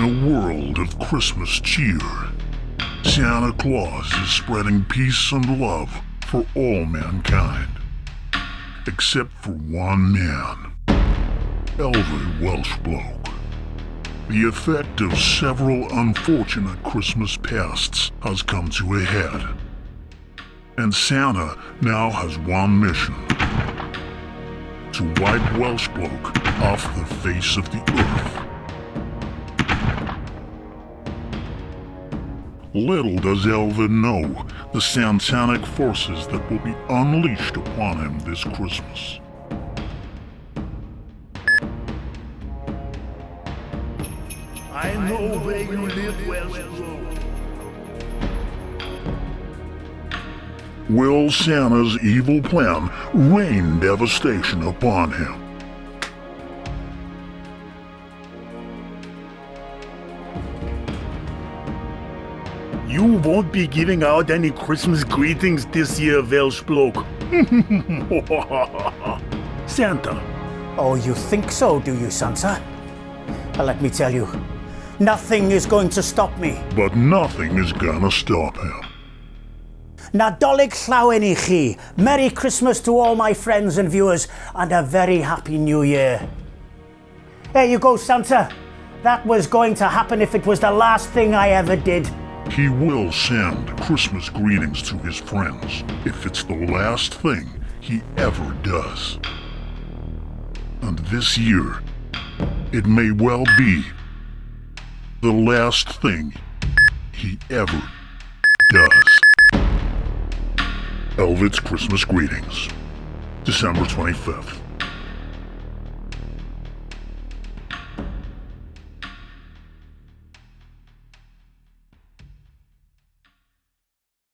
a world of Christmas cheer, Santa Claus is spreading peace and love for all mankind. Except for one man, Elfed Welsh bloke. The effect of several unfortunate Christmas pests has come to a head. And Santa now has one mission: to wipe Welsh bloke off the face of the earth. Little does Elfed know the satanic forces that will be unleashed upon him this Christmas. I know where you live, Welsh bloke. Will Santa's evil plan rain devastation upon him? You won't be giving out any Christmas greetings this year, Welsh bloke. Santa. Oh, you think so, do you, Santa? Well, let me tell you, nothing is going to stop me. But nothing is gonna stop him. Nadolig Llawen I chi. Merry Christmas to all my friends and viewers, and a very happy New Year. There you go, Santa. That was going to happen if it was the last thing I ever did. He will send Christmas greetings to his friends if it's the last thing he ever does. And this year, it may well be the last thing he ever does. Elfed's Christmas greetings, December 25th.